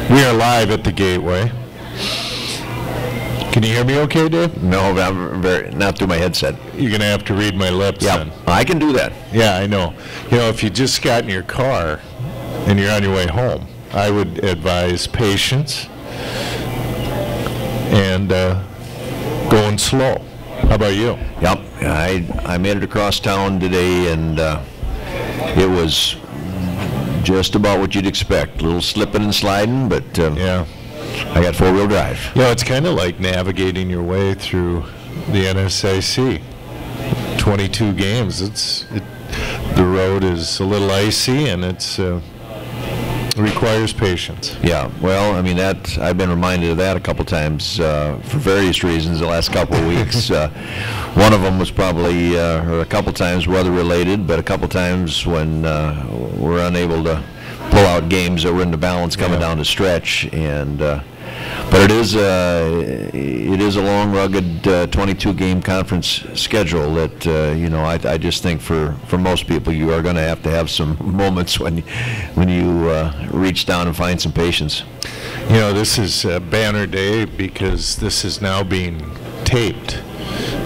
We are live at the Gateway. Can you hear me okay, Dave? No, I'm not through my headset. You're going to have to read my lips then. I can do that. Yeah, I know. You know, if you just got in your car and you're on your way home, I would advise patience and going slow. How about you? Yep. I made it across town today, and it was just about what you'd expect. A little slipping and sliding, but Yeah. I got four-wheel drive. You know, it's kind of like navigating your way through the NSIC. 22 games. The road is a little icy, and it requires patience. Yeah, well, I mean, I've been reminded of that a couple times for various reasons the last couple of weeks. One of them was probably, or a couple times, weather-related, but a couple times when we're unable to pull out games that were in the balance coming down the stretch. And but it is a long, rugged 22-game conference schedule that I just think for most people you are going to have some moments when you reach down and find some patience. You know, this is a banner day because this is now being taped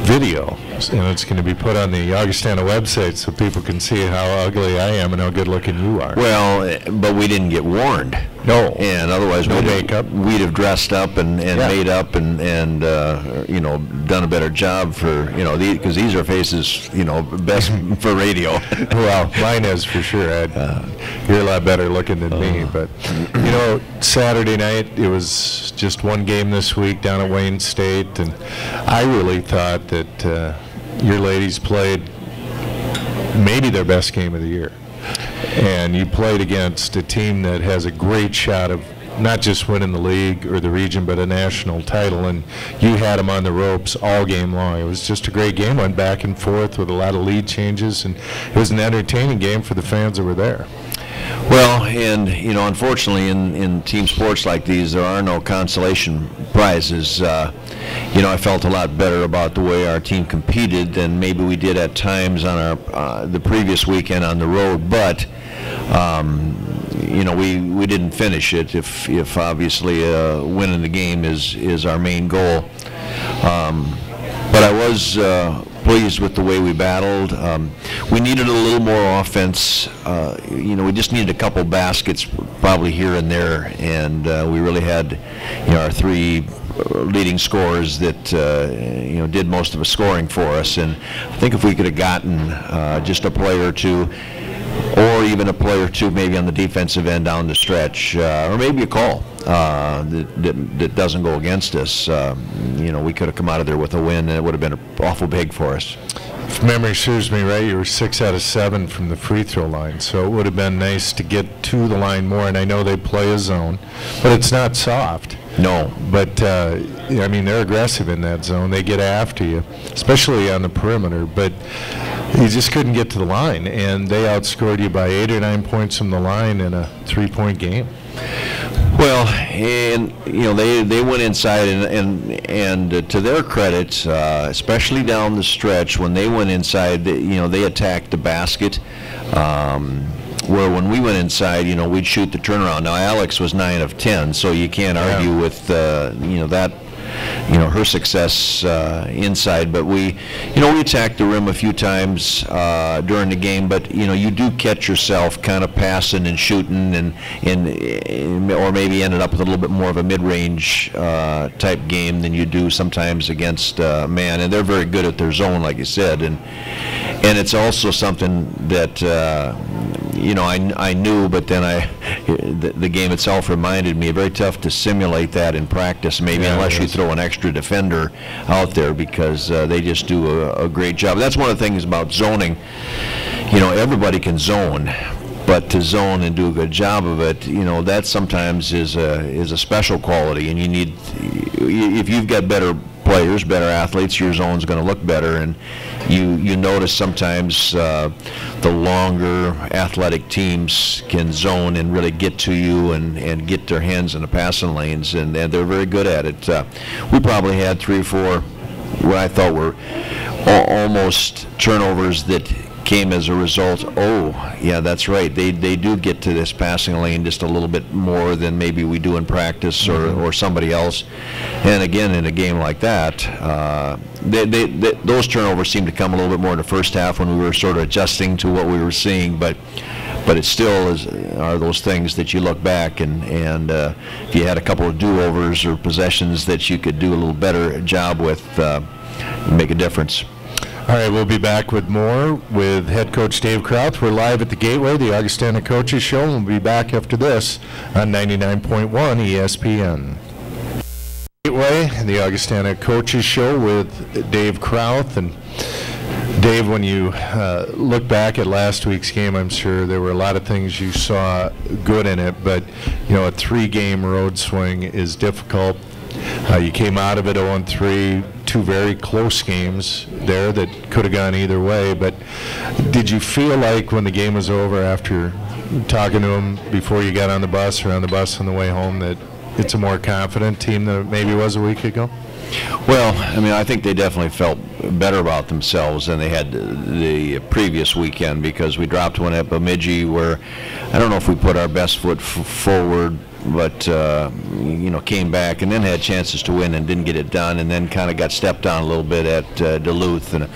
video, and it's going to be put on the Augustana website so people can see how ugly I am and how good looking you are. Well, but we didn't get warned. No. And otherwise no makeup. We'd have dressed up and made up and done a better job for, because these are faces, best for radio. Well, mine is for sure. You're a lot better looking than me. But, Saturday night, it was just one game this week down at Wayne State, and I really thought that your ladies played maybe their best game of the year. And you played against a team that has a great shot of not just winning the league or the region, but a national title. And you had them on the ropes all game long. It was just a great game. Went back and forth with a lot of lead changes, and it was an entertaining game for the fans that were there. Well, and unfortunately, in team sports like these, there are no consolation prizes. I felt a lot better about the way our team competed than maybe we did at times on the previous weekend on the road. But we didn't finish it. If obviously winning the game is our main goal. But I was pleased with the way we battled. We needed a little more offense. We just needed a couple baskets probably here and there, and we really had our three leading scorers that did most of the scoring for us. And I think if we could have gotten just a player or two, or even a player or two maybe on the defensive end down the stretch, or maybe a call that doesn't go against us, we could have come out of there with a win, and it would have been awful big for us. If memory serves me right, you were 6 out of 7 from the free throw line, so it would have been nice to get to the line more. And I know they play a zone, but it's not soft. No. But, they're aggressive in that zone. They get after you, especially on the perimeter. But you just couldn't get to the line, and they outscored you by 8 or 9 points from the line in a 3-point game. Well, and they went inside, and to their credit, especially down the stretch, when they went inside, they attacked the basket. Where when we went inside, we'd shoot the turnaround. Now Alex was 9 of 10, so you can't argue with that. Her success inside, but we attacked the rim a few times during the game. But you do catch yourself kind of passing and shooting, and or maybe ended up with a little bit more of a mid-range type game than you do sometimes against man. And they're very good at their zone, like you said, and it's also something that I knew, but then the game itself reminded me, very tough to simulate that in practice, maybe unless you throw an extra defender out there, because they just do a great job. That's one of the things about zoning. Everybody can zone, but to zone and do a good job of it, that sometimes is a special quality, and you need, if you've got better players, better athletes, your zone's going to look better. And you notice sometimes the longer athletic teams can zone and really get to you and get their hands in the passing lanes, and they're very good at it. We probably had 3 or 4 what I thought were almost turnovers that came as a result. Oh, yeah, that's right. They do get to this passing lane just a little bit more than maybe we do in practice or somebody else. And again, in a game like that, those turnovers seem to come a little bit more in the first half when we were sort of adjusting to what we were seeing. But it still are those things that you look back and if you had a couple of do-overs or possessions that you could do a little better job with, make a difference. All right, we'll be back with more with head coach Dave Krauth. We're live at the Gateway, the Augustana Coaches Show, and we'll be back after this on 99.1 ESPN. Gateway, the Augustana Coaches Show with Dave Krauth. And Dave, when you look back at last week's game, I'm sure there were a lot of things you saw good in it, but a 3-game road swing is difficult. You came out of it 0-3, 2 very close games there that could have gone either way. But did you feel like when the game was over, after talking to him before you got on the bus or on the bus on the way home, that it's a more confident team than it maybe was a week ago? Well, I mean, I think they definitely felt better about themselves than they had the previous weekend, because we dropped one at Bemidji where I don't know if we put our best foot forward, but came back and then had chances to win and didn't get it done, and then kind of got stepped on a little bit at Duluth, and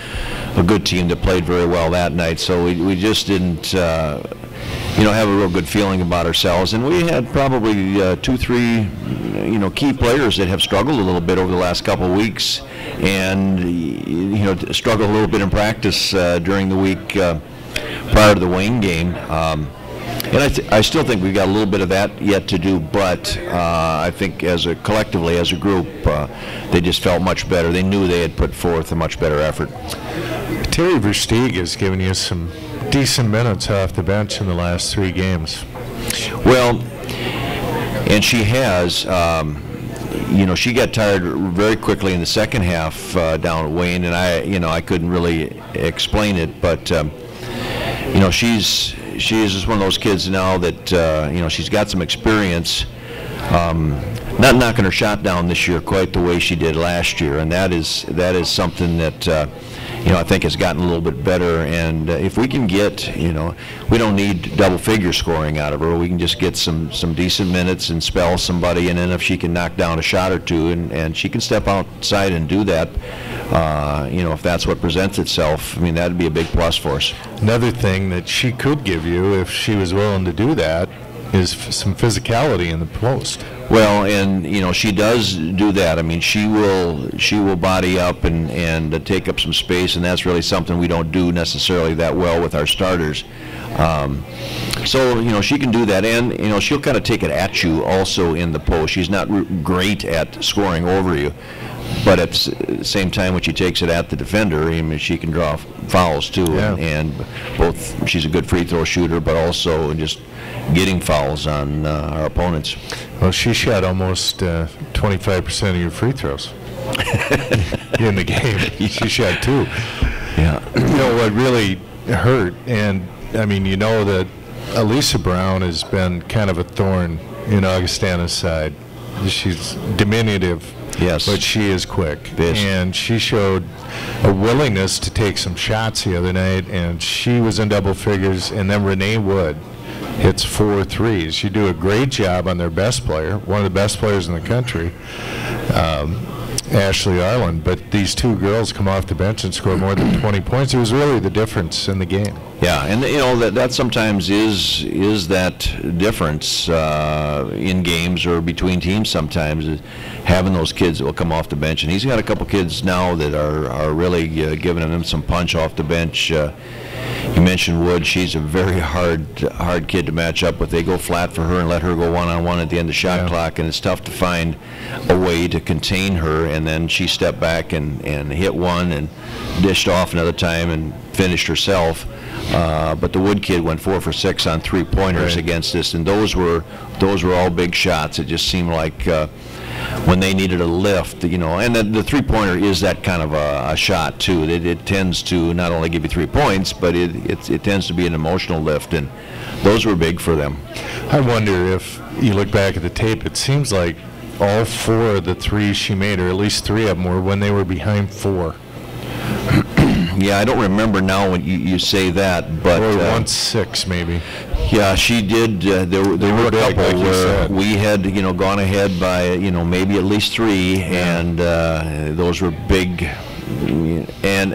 a good team that played very well that night. So we just didn't have a real good feeling about ourselves, and we had probably 2-3 key players that have struggled a little bit over the last couple of weeks, and struggled a little bit in practice during the week prior to the Wayne game. And I still think we've got a little bit of that yet to do, but I think collectively as a group, they just felt much better. They knew they had put forth a much better effort. Terry Versteeg has given you some decent minutes off the bench in the last 3 games. Well, and she has. She got tired very quickly in the second half down at Wayne, and I couldn't really explain it, but she's just one of those kids now that she's got some experience. Not knocking her shot down this year quite the way she did last year, and that is something that I think has gotten a little bit better. And if we can get, we don't need double figure scoring out of her. We can just get some decent minutes and spell somebody, and then if she can knock down a shot or two, and she can step outside and do that, if that's what presents itself, I mean, that'd be a big plus for us. Another thing that she could give you, if she was willing to do that, is some physicality in the post. Well, and she does do that. I mean, she will body up and take up some space, and that's really something we don't do necessarily that well with our starters. So she can do that, and she'll kind of take it at you also in the post. She's not great at scoring over you, but at the same time, when she takes it at the defender, I mean, she can draw fouls too. Yeah. And both, she's a good free throw shooter, but also just getting fouls on our opponents. Well, she shot almost 25% of your free throws in the game. She shot 2. Yeah. What really hurt, and I mean, that Elisa Brown has been kind of a thorn in Augustana's side. She's diminutive. Yes. But she is quick. Yes. And she showed a willingness to take some shots the other night, and she was in double figures, and then Renee Wood hits 4 threes. You do a great job on their best player, one of the best players in the country, Ashley Arlen, but these 2 girls come off the bench and score more than 20 points. It was really the difference in the game. Yeah, and that sometimes is that difference in games or between teams sometimes, is having those kids that will come off the bench. And he's got a couple kids now that are really giving him some punch off the bench. You mentioned Wood. She's a very hard kid to match up with. They go flat for her and let her go one-on-one at the end of the shot clock, and it's tough to find a way to contain her. And then she stepped back and hit one and dished off another time and finished herself. But the Wood kid went 4 for 6 on 3-pointers against us, and those were all big shots. It just seemed like when they needed a lift, and the 3-pointer is that kind of a shot too. It tends to not only give you 3 points, but it tends to be an emotional lift, and those were big for them. I wonder if you look back at the tape, it seems like all 4 of the threes she made, or at least 3 of them, were when they were behind 4. Yeah, I don't remember now when you say that, but or 1-6 maybe. Yeah, she did. There were a couple like where we had, gone ahead by, maybe at least 3, and those were big. And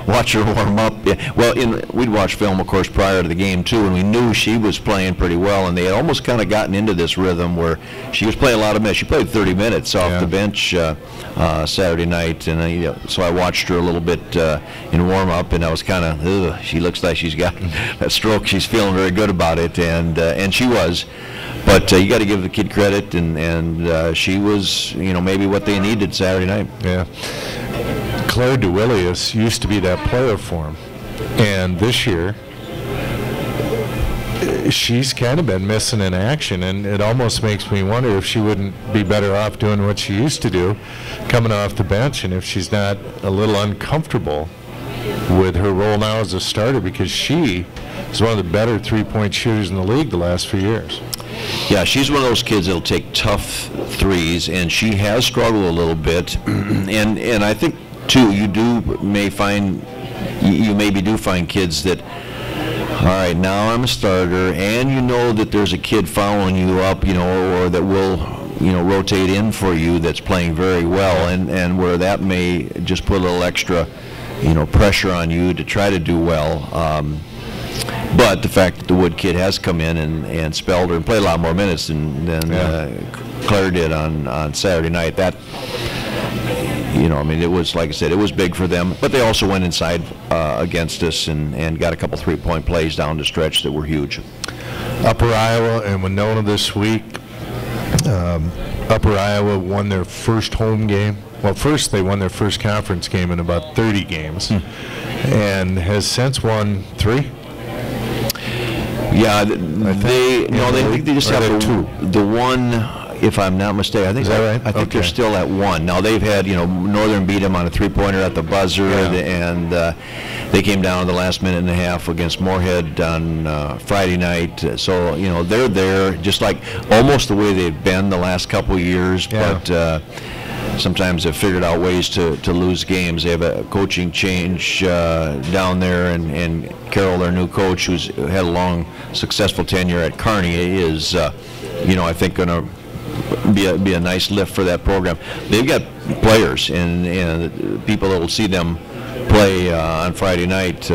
watch her warm up. Well, we'd watch film, of course, prior to the game too, and we knew she was playing pretty well. And they had almost kind of gotten into this rhythm where she was playing a lot of minutes. She played 30 minutes off the bench Saturday night, and so I watched her a little bit in warm up, and I was kind of, she looks like she's got that stroke. She's feeling very good about it, and she was. But you got to give the kid credit, and she was, maybe what they needed Saturday night. Yeah. Claire DeWillius used to be that player for him, and this year she's kind of been missing in action, and it almost makes me wonder if she wouldn't be better off doing what she used to do, coming off the bench, and if she's not a little uncomfortable with her role now as a starter, because she is one of the better three-point shooters in the league the last few years. Yeah, she's one of those kids that'll take tough threes, and she has struggled a little bit, and I think too, you maybe do find kids that, all right, now I'm a starter, and you know that there's a kid following you up, or that will, rotate in for you that's playing very well, and where that may just put a little extra, pressure on you to try to do well. But the fact that the Wood kid has come in and spelled her and played a lot more minutes than Claire did on Saturday night, that. It was, like I said, it was big for them, but they also went inside against us and got a couple three-point plays down the stretch that were huge. Upper Iowa and Winona this week. Upper Iowa won their first home game. Well, first they won their first conference game in about 30 games, and has since won 3. Yeah, they just have the one. If I'm not mistaken, I think they're still at 1. Now they've had, Northern beat them on a three-pointer at the buzzer, and they came down in the last minute and a half against Moorhead on Friday night. So they're there, just like almost the way they've been the last couple of years. Yeah. But sometimes they've figured out ways to lose games. They have a coaching change down there, and Carroll, their new coach, who's had a long, successful tenure at Kearney, is, I think going to be a nice lift for that program. They've got players and people that will see them play on Friday night.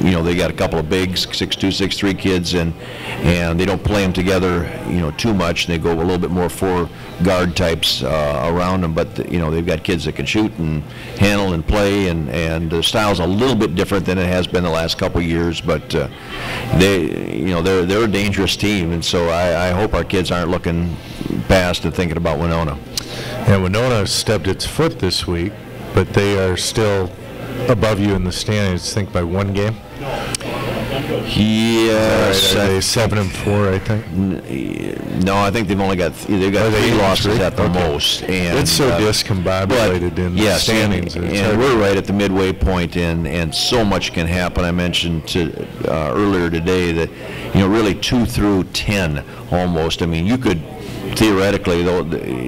They got a couple of bigs, 6'2", 6'3" kids, and they don't play them together, too much. They go a little bit more 4 guard types around them, but they've got kids that can shoot and handle and play, and the style's a little bit different than it has been the last couple of years. But they're a dangerous team, and so I hope our kids aren't looking past and thinking about Winona. And Winona stepped its foot this week, but they are still above you in the standings, I think, by 1 game. Yes. Are they 7-4, I think? No, I think they've got 3 losses at the most. And it's so discombobulated in the standings. And we're right at the midway point, and so much can happen. I mentioned earlier today that really 2 through 10 almost. You could theoretically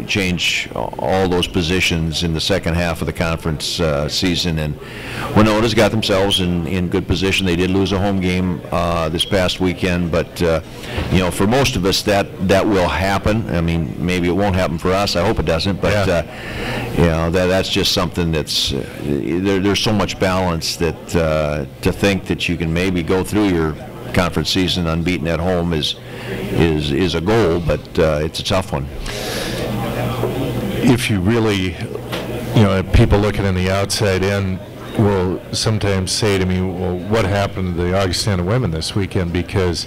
change all those positions in the second half of the conference season, and Winona's got themselves in good position. They did lose a home game this past weekend, but for most of us that will happen. Maybe it won't happen for us. I hope it doesn't, but that's just something that's there's so much balance that to think that you can maybe go through your conference season unbeaten at home is a goal, but it's a tough one. If you really, people looking on the outside in will sometimes say to me, well, what happened to the Augustana women this weekend? Because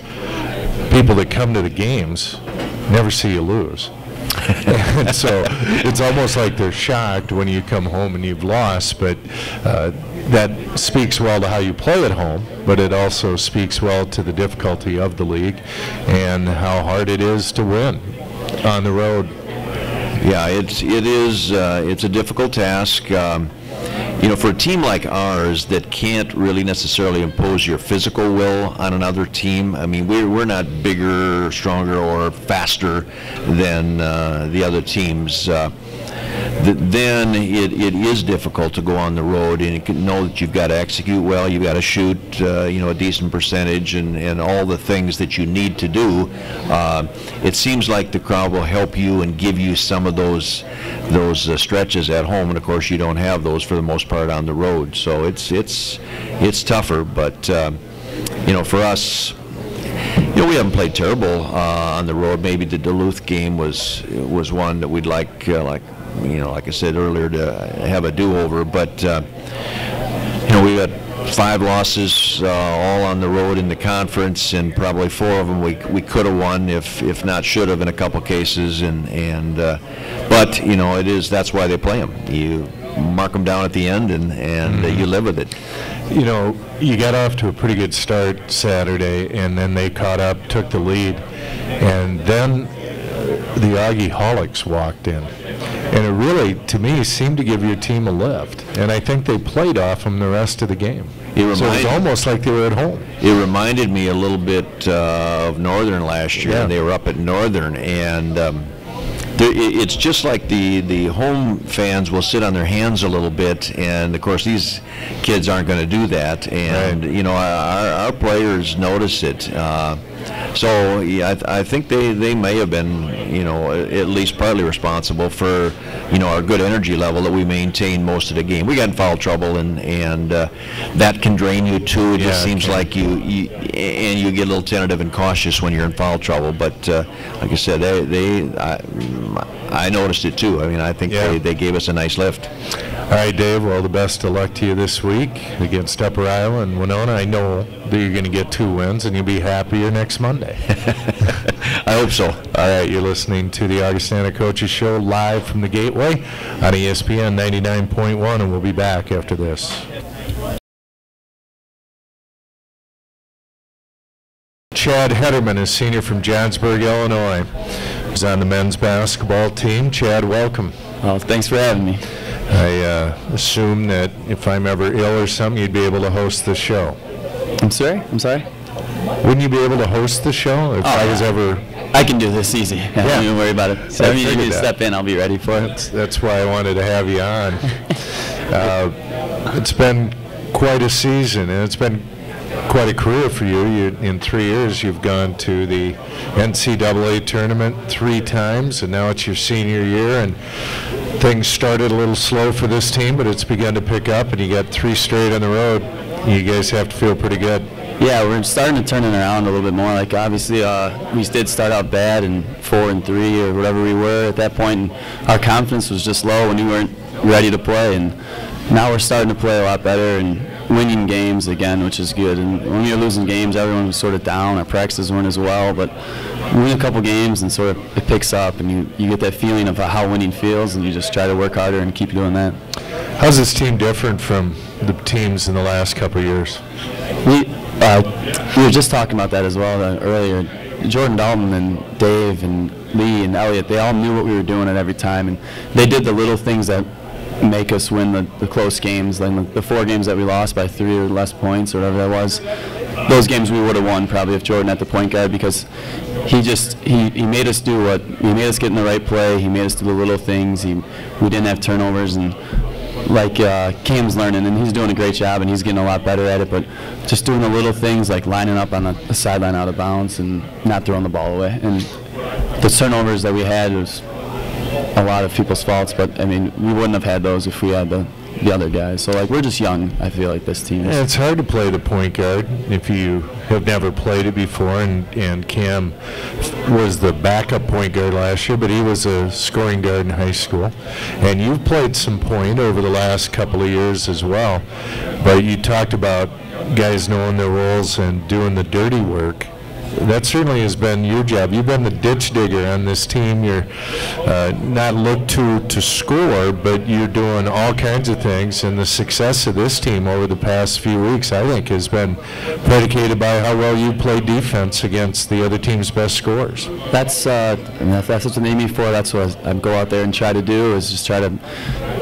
people that come to the games never see you lose. And so it's almost like they're shocked when you come home and you've lost, but that speaks well to how you play at home, but it also speaks well to the difficulty of the league and how hard it is to win on the road. Yeah, it is. It's a difficult task. For a team like ours that can't really necessarily impose your physical will on another team. We're not bigger, stronger, or faster than the other teams. then it is difficult to go on the road, and you can know that you've got to execute well, you've got to shoot a decent percentage, and all the things that you need to do. It seems like the crowd will help you and give you some of those stretches at home, and of course you don't have those for the most part on the road. So it's tougher, but for us, we haven't played terrible on the road. Maybe the Duluth game was one that we'd like I said earlier, to have a do-over. But we got 5 losses all on the road in the conference, and probably 4 of them we could have won if not should have in a couple cases. But that's why they play them. You mark them down at the end, and you live with it. You got off to a pretty good start Saturday, and then they caught up, took the lead, and then the Augie-holics walked in. And it really, to me, seemed to give your team a lift. And I think they played off them the rest of the game. So it was almost like they were at home. It reminded me a little bit of Northern last year. Yeah. They were up at Northern, and it's just like the home fans will sit on their hands a little bit, and of course these kids aren't going to do that. And our players notice it. So I think they may have been, at least partly responsible for, our good energy level that we maintained most of the game. We got in foul trouble, and that can drain you too. It just seems like you get a little tentative and cautious when you're in foul trouble. But like I said, I noticed it too. I mean, I think they gave us a nice lift. All right, Dave, well, the best of luck to you this week against Upper Iowa and Winona. I know that you're going to get 2 wins, and you'll be happier next Monday. I hope so. All right, you're listening to the Augustana Coaches Show live from the Gateway on ESPN 99.1, and we'll be back after this. Chad Hederman is senior from Johnsburg, Illinois. He's on the men's basketball team. Chad, welcome. Well, thanks for having me. I assume that if I'm ever ill or something, you'd be able to host the show. I'm sorry? Wouldn't you be able to host the show if I was ever... I can do this easy. Don't even worry about it. So if you need me to step in, I'll be ready for it. That's why I wanted to have you on. It's been quite a season, and it's been quite a career for you. In 3 years, you've gone to the NCAA tournament 3 times, and now it's your senior year, and things started a little slow for this team, but it's begun to pick up, and you got 3 straight on the road. You guys have to feel pretty good. Yeah, we're starting to turn it around a little bit more. Like, obviously, we did start out bad in 4 and 3 or whatever we were at that point, and our confidence was just low when we weren't ready to play. And now we're starting to play a lot better and winning games again, which is good. And when we were losing games, everyone was sort of down. Our practices weren't as well, but we win a couple games and sort of it picks up, and you get that feeling of how winning feels, and you just try to work harder and keep doing that. How's this team different from the teams in the last couple of years? We were just talking about that as well earlier. Jordan Dalton and Dave and Lee and Elliott, they all knew what we were doing at every time, and they did the little things that make us win the close games. Like the 4 games that we lost by 3 or less points or whatever that was, those games we would have won probably if Jordan had the point guard, because he made us do he made us get in the right play. He made us do the little things. We didn't have turnovers, and like Cam's learning, and he's doing a great job, and he's getting a lot better at it, but just doing the little things like lining up on the sideline out of bounds and not throwing the ball away. And the turnovers that we had was a lot of people's faults, but I mean, we wouldn't have had those if we had the other guys. So like, we're just young, I feel like, this team. Yeah, it's hard to play the point guard if you have never played it before, and Cam was the backup point guard last year, but he was a scoring guard in high school. And you've played some point over the last couple of years as well, but you talked about guys knowing their roles and doing the dirty work. That certainly has been your job. You've been the ditch digger on this team. You're not looked to score, but you're doing all kinds of things. And the success of this team over the past few weeks, I think, has been predicated by how well you play defense against the other team's best scorers. That's what they need me for. That's what I go out there and try to do, is just try to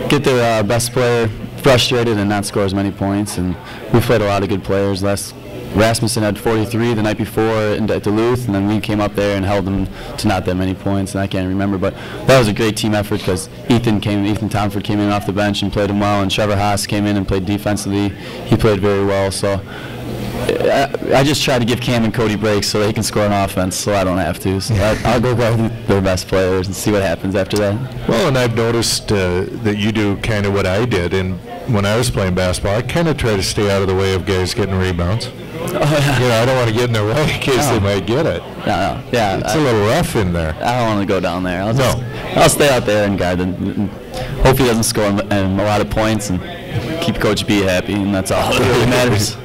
get their best player frustrated and not score as many points. And we've played a lot of good players last Rasmussen had 43 the night before at Duluth, and then we came up there and held them to not that many points, and I can't remember. But that was a great team effort because Ethan Tomford came in off the bench and played him well, and Trevor Haas came in and played defensively. He played very well. So I just try to give Cam and Cody breaks so they can score on offense, so I don't have to. So I'll go guard their best players and see what happens after that. Well, and I've noticed that you do kind of what I did, and when I was playing basketball, I kind of try to stay out of the way of guys getting rebounds. Oh, yeah. You know, I don't want to get in their way in case they might get it. No, yeah. It's a little rough in there. I don't want to go down there. I'll stay out there and guard and hope he doesn't score a lot of points and keep Coach B happy, and that's all that really matters.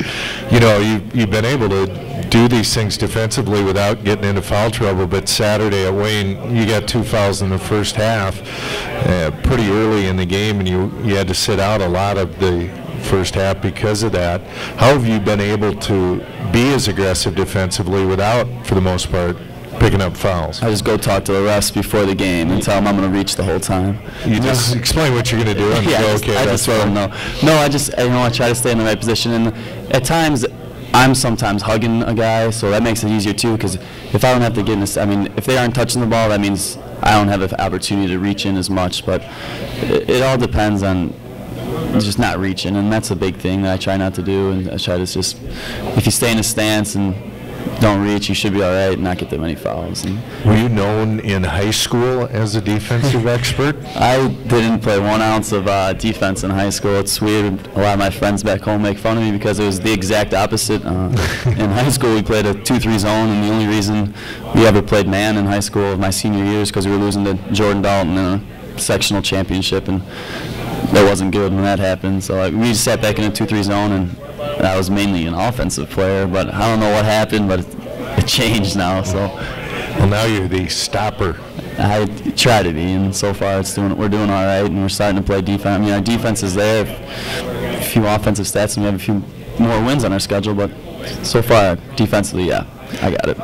You know, you've been able to do these things defensively without getting into foul trouble, but Saturday at Wayne, you got 2 fouls in the first half pretty early in the game, and you had to sit out a lot of the first half because of that. How have you been able to be as aggressive defensively without, for the most part, picking up fouls? I just go talk to the refs before the game and tell them I'm going to reach the whole time. You just explain what you're going to do and go, okay, I just let them know. No, I try to stay in the right position, and at times I'm sometimes hugging a guy, so that makes it easier too, because if I don't have to get in this, if they aren't touching the ball, that means I don't have an opportunity to reach in as much, but it all depends on just not reaching, and that's a big thing that I try not to do, and I try to just, if you stay in a stance and don't reach, you should be all right and not get that many fouls. And were you known in high school as a defensive expert? I didn't play 1 ounce of defense in high school. It's weird. A lot of my friends back home make fun of me because it was the exact opposite. In high school, we played a 2-3 zone, and the only reason we ever played man in high school my senior year is because we were losing to Jordan Dalton in a sectional championship, and that wasn't good when that happened. So we just sat back in a 2-3 zone, and I was mainly an offensive player, but I don't know what happened, but it changed now. So, well, now you're the stopper. I try to be, and so far we're doing all right, and we're starting to play defense. Our defense is there. A few offensive stats, and we have a few more wins on our schedule, but so far defensively, yeah, I got it.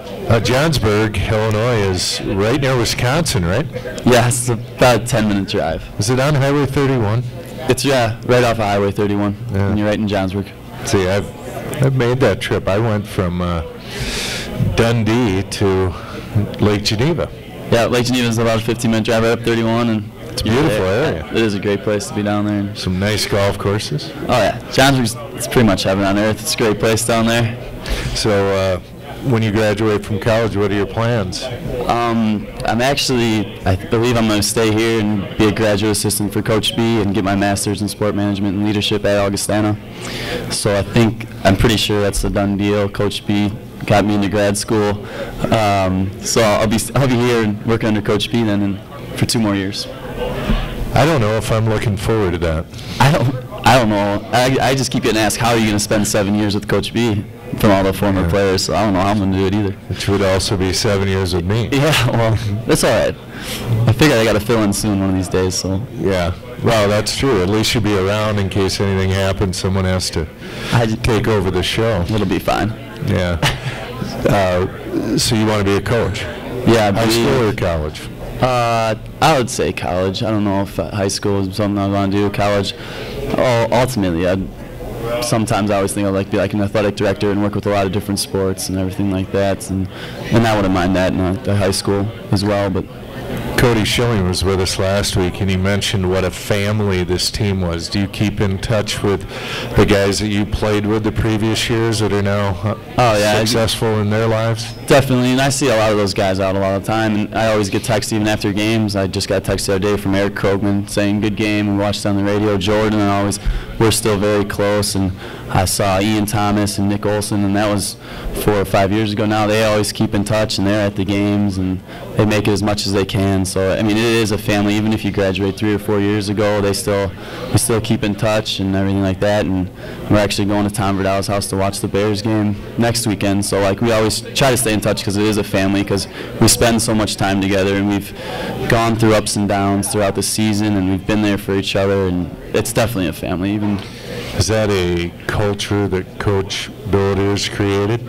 Johnsburg, Illinois is right near Wisconsin, right? Yeah, it's about a 10-minute drive. Is it on Highway 31? It's right off of Highway 31, and you're right in Johnsburg. See, I've made that trip. I went from Dundee to Lake Geneva. Yeah, Lake Geneva is about a 15-minute drive right up 31, and it's a beautiful area. It is a great place to be down there. Some nice golf courses. Oh yeah, Johnsburg's it's pretty much heaven on earth. It's a great place down there. So when you graduate from college, what are your plans? I believe I'm going to stay here and be a graduate assistant for Coach B and get my master's in sport management and leadership at Augustana. So I'm pretty sure that's a done deal. Coach B got me into grad school. So I'll be here and work under Coach B then for 2 more years. I don't know if I'm looking forward to that. I don't know. I just keep getting asked, how are you going to spend 7 years with Coach B from all the former players? So I don't know how I'm going to do it either. Which would also be 7 years with me. Yeah, well, that's all right. I figure I got to fill in soon one of these days. So yeah, well, that's true. At least you'll be around in case anything happens. Someone has to take over the show. It'll be fine. Yeah. So you want to be a coach? Yeah. High school or college? I would say college. I don't know if high school is something I want to do. College, ultimately, sometimes I always think I'd like to be like an athletic director and work with a lot of different sports and everything like that. And I wouldn't mind that in high school as well. But Cody Schilling was with us last week, and he mentioned what a family this team was. Do you keep in touch with the guys that you played with the previous years that are now successful in their lives? Definitely, and I see a lot of those guys out a lot of the time, and I always get texts even after games. I just got a text the other day from Eric Krogman saying, good game, we watched it on the radio. Jordan and we're still very close, and I saw Ian Thomas and Nick Olson, and that was 4 or 5 years ago now. They always keep in touch, and they're at the games, and they make it as much as they can. So, it is a family. Even if you graduate 3 or 4 years ago, we still keep in touch and everything like that. And we're actually going to Tom Verdell's house to watch the Bears game next weekend. So, we always try to stay in touch because it is a family, because we spend so much time together, and we've gone through ups and downs throughout the season, and we've been there for each other, and it's definitely a family. Is that a culture that Coach Billiter has created?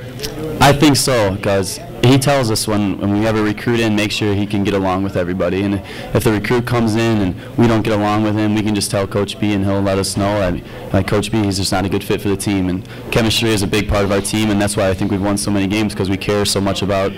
I think so, because he tells us when we have a recruit in, make sure he can get along with everybody. And if the recruit comes in and we don't get along with him, we can just tell Coach B and he'll let us know. Like Coach B, he's just not a good fit for the team. And chemistry is a big part of our team, and that's why I think we've won so many games, because we care so much about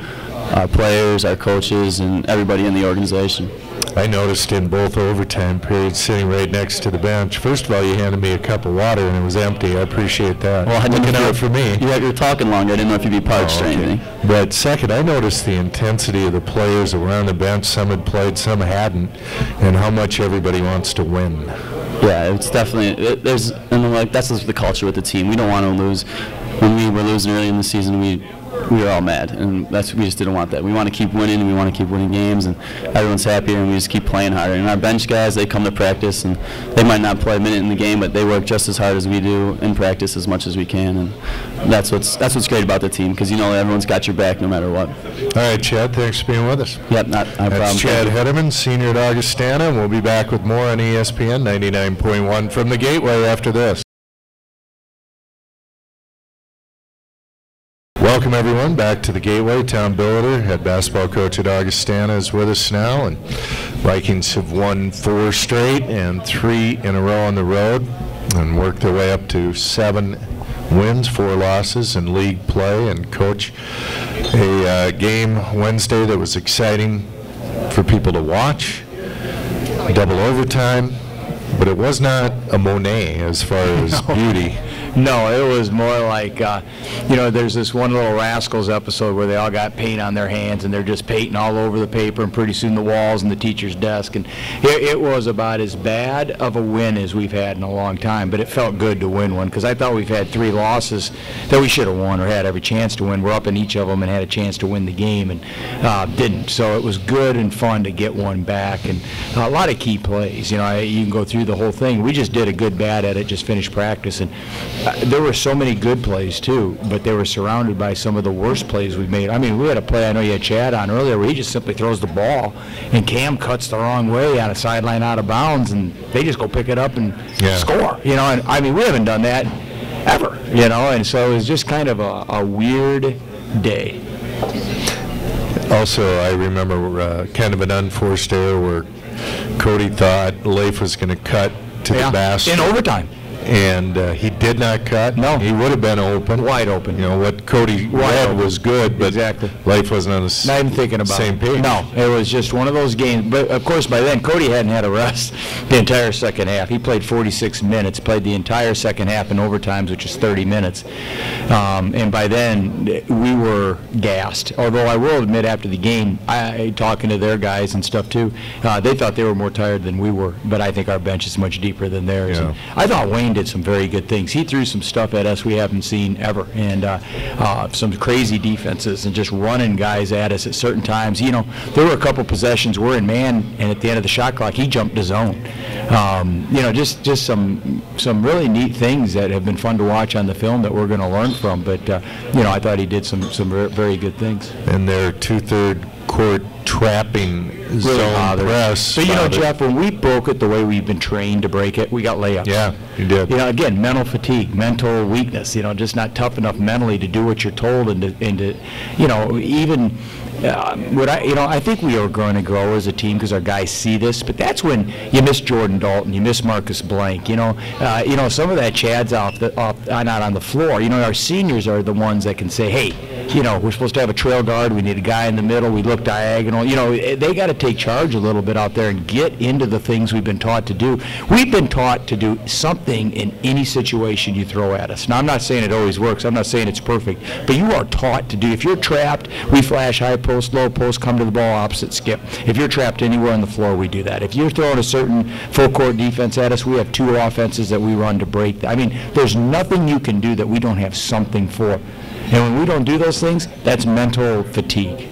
our players, our coaches, and everybody in the organization. I noticed in both overtime periods, sitting right next to the bench, first of all, you handed me a cup of water and it was empty. I appreciate that. Well, looking out for me. You're talking longer. I didn't know if you'd be parched or anything. But second, I noticed the intensity of the players that were on the bench. Some had played, some hadn't, and how much everybody wants to win. Yeah, it's definitely, that's just the culture with the team. We don't want to lose. When we were losing early in the season, we were all mad, and we just didn't want that. We want to keep winning, and we want to keep winning games, and everyone's happier, and we just keep playing harder. And our bench guys, they come to practice, and they might not play a minute in the game, but they work just as hard as we do in practice as much as we can, and that's what's great about the team, because everyone's got your back no matter what. All right, Chad, thanks for being with us. Yep, not a problem. That's Chad Hederman, senior at Augustana, and we'll be back with more on ESPN 99.1 from the Gateway after this. Welcome, everyone, back to the Gateway. Tom Billiter, head basketball coach at Augustana, is with us now. And Vikings have won 4 straight and 3 in a row on the road and worked their way up to 7 wins, 4 losses in league play. And coach, a game Wednesday that was exciting for people to watch, double overtime, but it was not a Monet as far as beauty. No, it was more like, there's this one Little Rascals episode where they all got paint on their hands and they're just painting all over the paper, and pretty soon the walls and the teacher's desk. And it was about as bad of a win as we've had in a long time, but it felt good to win one, because I thought we've had 3 losses that we should have won or had every chance to win. We're up in each of them and had a chance to win the game and didn't. So it was good and fun to get one back, and a lot of key plays. You can go through the whole thing. We just did a good bad at it, just finished practice. And there were so many good plays, too, but they were surrounded by some of the worst plays we've made. I mean, we had a play, I know you had Chad on earlier, where he just simply throws the ball, and Cam cuts the wrong way on a sideline out of bounds, and they just go pick it up and score. And I mean, we haven't done that ever, and so it was just kind of a weird day. Also, I remember kind of an unforced error where Cody thought Leif was going to cut to the basket. In overtime. And he did not cut. No. He would have been open. Wide open. What Cody read was good, but Leif wasn't on the not even thinking about same page. No, it was just one of those games. But, of course, by then, Cody hadn't had a rest the entire second half. He played 46 minutes, played the entire second half in overtimes, which is 30 minutes. And by then, we were gassed. Although I will admit, after the game, talking to their guys and stuff, too, they thought they were more tired than we were. But I think our bench is much deeper than theirs. Yeah. And I thought Wayne did some very good things. He threw some stuff at us we haven't seen ever, and some crazy defenses and just running guys at us at certain times. There were a couple possessions we're in man, and at the end of the shot clock, he jumped the zone. Just some really neat things that have been fun to watch on the film that we're going to learn from. But I thought he did some very good things. And their 2/3 court trapping zone press. But Jeff, when we broke it the way we've been trained to break it, we got layups. Yeah, you did. Again, mental fatigue, mental weakness. Just not tough enough mentally to do what you're told, and to even. I think we are going to grow as a team because our guys see this, but that's when you miss Jordan Dalton, you miss Marcus Blank. Some of that Chad's not on the floor. Our seniors are the ones that can say, hey, we're supposed to have a trail guard. We need a guy in the middle. We look diagonal. They got to take charge a little bit out there and get into the things we've been taught to do. We've been taught to do something in any situation you throw at us. Now, I'm not saying it always works. I'm not saying it's perfect, but you are taught to do. If you're trapped, we flash high post, low post, come to the ball, opposite skip. If you're trapped anywhere on the floor, we do that. If you're throwing a certain full court defense at us, we have 2 offenses that we run to break that. I mean, there's nothing you can do that we don't have something for. And when we don't do those things, that's mental fatigue.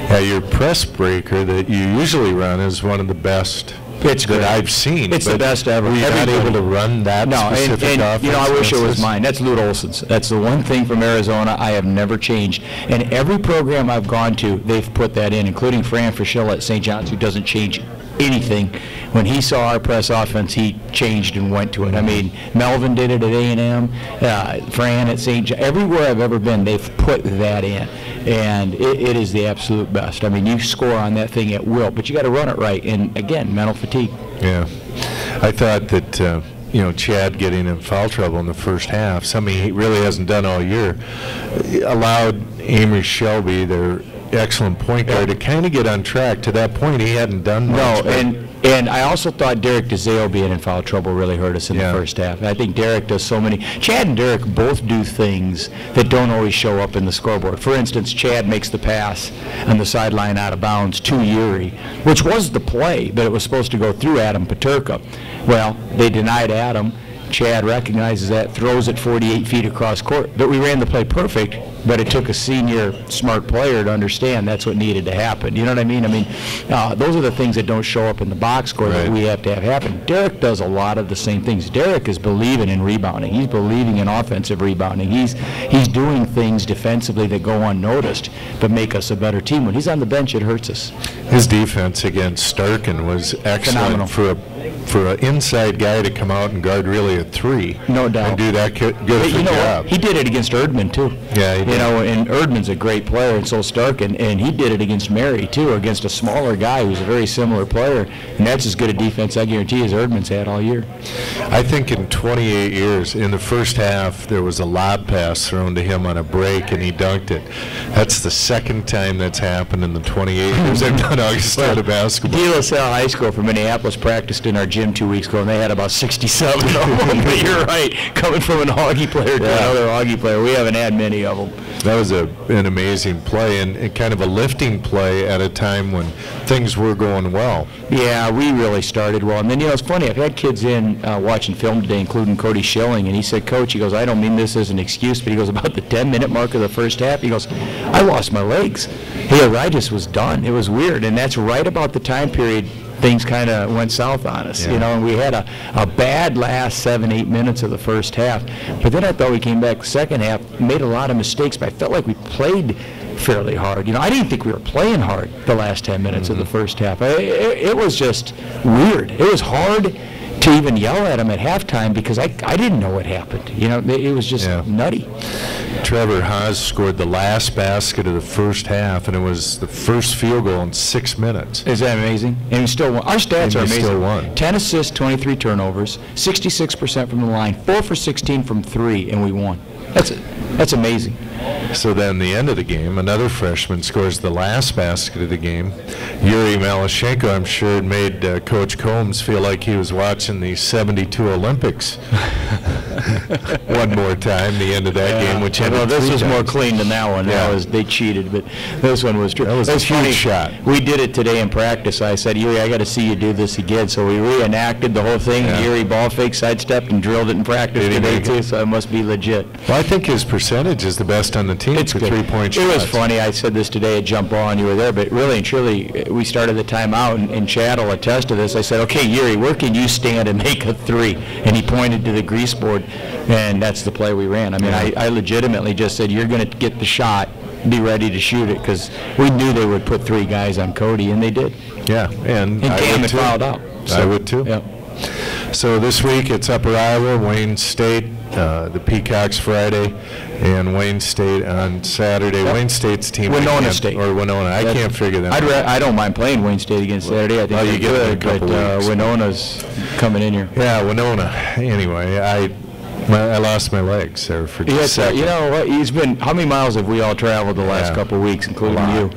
Your press breaker that you usually run is one of the best that I've seen. It's the best ever. Were you not able to run that specific offense? I wish it was mine. That's Lute Olson's. That's the one thing from Arizona I have never changed. And every program I've gone to, they've put that in, including Fran Fischel at St. John's, who doesn't change anything. When he saw our press offense, he changed and went to it. I mean, Melvin did it at A&M, Fran at St. John. Everywhere I've ever been, they've put that in, and it is the absolute best. I mean, you score on that thing at will, but you got to run it right. And again, mental fatigue. Yeah, I thought that Chad getting in foul trouble in the first half, something he really hasn't done all year, allowed Amory Shelby, their excellent point guard, to kind of get on track. To that point, he hadn't done much. No, and I also thought Derek DeZeo being in foul trouble really hurt us in the first half. I think Derek does so many. Chad and Derek both do things that don't always show up in the scoreboard. For instance, Chad makes the pass on the sideline out of bounds to Yuri, which was the play, but it was supposed to go through Adam Paterka. Well, they denied Adam. Chad recognizes that, throws it 48 feet across court. But we ran the play perfect, but it took a senior smart player to understand that's what needed to happen. You know what I mean? Those are the things that don't show up in the box score that we have to have happen. Derek does a lot of the same things. Derek is believing in rebounding. He's believing in offensive rebounding. He's doing things defensively that go unnoticed but make us a better team. When he's on the bench, it hurts us. His defense against Starkin was excellent. Phenomenal. For an inside guy to come out and guard really a three. No doubt. And do that good of a job. He did it against Erdman, too. Yeah, he did. And Erdman's a great player, and so Starkin, and he did it against Mary, too, against a smaller guy who's a very similar player, and that's as good a defense, I guarantee, as Erdman's had all year. I think in 28 years, in the first half, there was a lob pass thrown to him on a break, and he dunked it. That's the second time that's happened in the 28 years I've done Augustana basketball. De La Salle High School from Minneapolis practiced in our gym 2 weeks ago, and they had about 67 of them. But you're right, coming from an Augie player to another Augie player, we haven't had many of them. That was an amazing play and kind of a lifting play at a time when things were going well. Yeah, we really started well. And then, it's funny, I've had kids in watching film today, including Cody Schilling, and he said, Coach, he goes, I don't mean this as an excuse, but he goes, about the 10-minute mark of the first half, he goes, I lost my legs. He goes, I just was done. It was weird. And that's right about the time period things kind of went south on us, and we had a bad last 7-8 minutes of the first half. But then I thought we came back the second half, made a lot of mistakes, but I felt like we played fairly hard. I didn't think we were playing hard the last 10 minutes of the first half. It was just weird. It was hard to even yell at them at halftime because I didn't know what happened. It was just nutty. Trevor Haas scored the last basket of the first half, and it was the first field goal in 6 minutes. Is that amazing? And we still won. Our stats are amazing. Still won. 10 assists, 23 turnovers, 66% from the line, 4 for 16 from 3, and we won. That's amazing. So then the end of the game, another freshman scores the last basket of the game. Yuri Malashenko, I'm sure, made Coach Combs feel like he was watching the 72 Olympics one more time, the end of that game, which ended this was 3 more times. Clean than that one. Yeah. They cheated, but this one was true. That was a huge shot. We did it today in practice. I said, Yuri, I got to see you do this again. So we reenacted the whole thing. Yeah. Yuri ball fake, sidestepped, and drilled it in practice today, too, so it must be legit. Well, I think his percentage is the best on the team for good. 3-point shots. It was funny. I said this today at Jump Ball, and you were there, but really and truly, we started the timeout, and Chad will attest to this. I said, okay, Yuri, where can you stand and make a 3? And he pointed to the grease board, and that's the play we ran. I legitimately just said, you're going to get the shot, be ready to shoot it, because we knew they would put 3 guys on Cody, and they did. Yeah, and Cam I would had too. fouled out. I would too. Yeah. So this week it's Upper Iowa, Wayne State, the Peacocks Friday, and Wayne State on Saturday. Yep. Wayne State's team. Winona State. Or Winona. I can't figure them out. I don't mind playing Wayne State against Saturday. I think you they're get it in a good, couple but weeks. Winona's coming in here. Yeah, Winona. Anyway, I lost my legs there for just a second. You know what? How many miles have we all traveled the last couple of weeks, including you?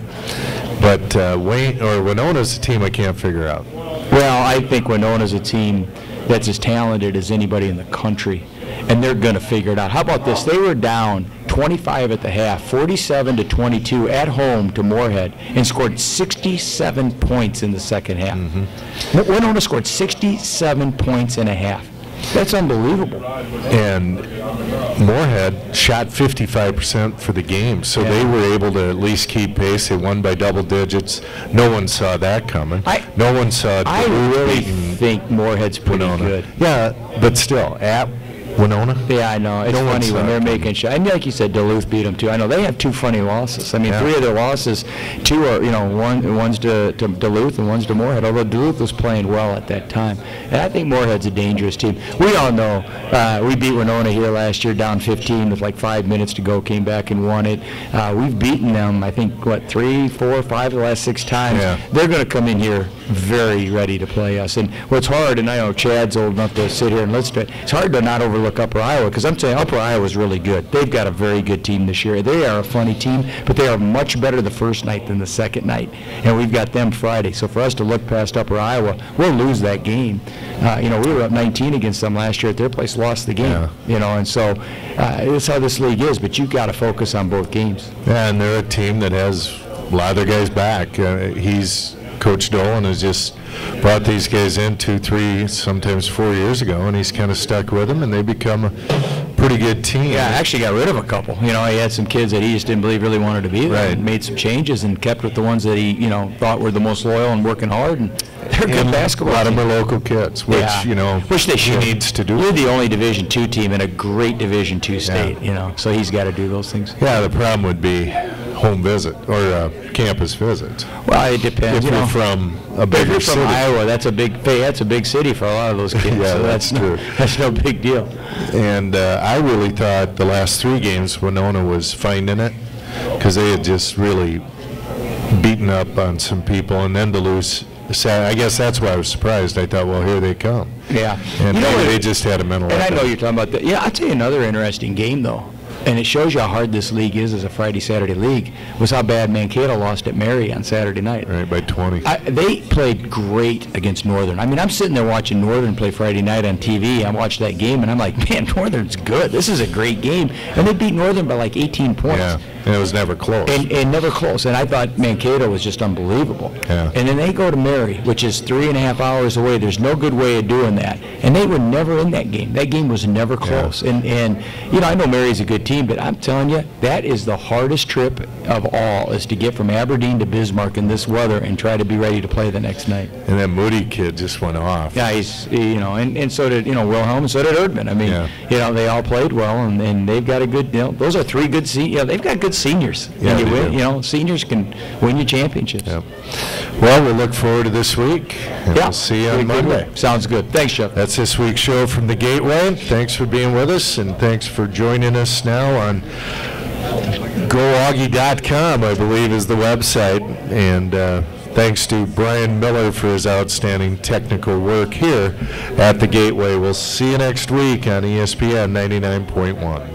But Winona's a team I can't figure out. Well, I think Winona's a team that's as talented as anybody in the country, and they're going to figure it out. How about this? They were down 25 at the half, 47-22 at home to Moorhead, and scored 67 points in the second half. Winona scored 67 points in a half. That's unbelievable. And Moorhead shot 55% for the game, so they were able to at least keep pace. They won by double digits. No one saw that coming. No one saw. I really think Moorhead's pretty good. Yeah, but still, at Winona? Yeah, I know. It's No funny one's when they're not making shots. And like you said, Duluth beat them too. I know they have 2 funny losses. I mean, Yeah. 3 of their losses, 2 are, one's to Duluth and one's to Moorhead, although Duluth was playing well at that time. And I think Moorhead's a dangerous team. We all know we beat Winona here last year down 15 with like 5 minutes to go, came back and won it. We've beaten them, I think, 3, 4, 5 of the last 6 times. Yeah. They're going to come in here very ready to play us. And what's hard, and I know Chad's old enough to sit here and listen to it, it's hard to not overlook Upper Iowa, because I'm saying Upper Iowa's really good. They've got a very good team this year. They are a funny team, but they are much better the first night than the second night. And we've got them Friday. So for us to look past Upper Iowa, we'll lose that game. We were up 19 against them last year at their place, lost the game. Yeah. And so that's how this league is, but you've got to focus on both games. Yeah, and they're a team that has a lot of their guys back. Coach Dolan has just brought these guys in 2, 3, sometimes 4 years ago, and he's kind of stuck with them, and they become a pretty good team. Yeah, actually got rid of a couple. He had some kids that he just didn't believe really wanted to be there. Right. And made some changes and kept with the ones that he, thought were the most loyal and working hard. And they're good basketball. A lot of team. them are local kids, which, which they should. he needs to do. We're the only Division II team in a great Division II state, so he's got to do those things. Yeah, the problem would be home visit or campus visits. Well, it depends. If you're from a If bigger you're from city. Iowa, that's a big city for a lot of those kids. Yeah, so that's true. That's no big deal. And I really thought the last 3 games Winona was finding it, because they had just really beaten up on some people, and then Duluth. I guess that's why I was surprised. I thought, well, here they come. Yeah. And maybe they just had a mental. And I know you're talking about that. Yeah, I'll tell you another interesting game, though. And it shows you how hard this league is as a Friday-Saturday league, was how bad Mankato lost at Mary on Saturday night. Right, by 20. They played great against Northern. I mean, I'm sitting there watching Northern play Friday night on TV. I watched that game, and I'm like, man, Northern's good. This is a great game. And they beat Northern by like 18 points. Yeah, and it was never close. And never close. And I thought Mankato was just unbelievable. Yeah. And then they go to Mary, which is 3.5 hours away. There's no good way of doing that. And they were never in that game. That game was never close. Yeah. And I know Mary's a good team, but I'm telling you, that is the hardest trip of all, is to get from Aberdeen to Bismarck in this weather and try to be ready to play the next night. And that Moody kid just went off. Yeah, he's, and so did, Wilhelm, and so did Erdman. I mean, they all played well, and they've got a good, those are 3 good they've got good seniors. Yeah, and they do. Seniors can win you championships. Yeah. Well, we'll look forward to this week, and we'll see you on Monday. Sounds good. Thanks, Jeff. That's this week's show from the Gateway. Thanks for being with us, and thanks for joining us now on GoAugie.com, I believe, is the website. And thanks to Brian Miller for his outstanding technical work here at the Gateway. We'll see you next week on ESPN 99.1.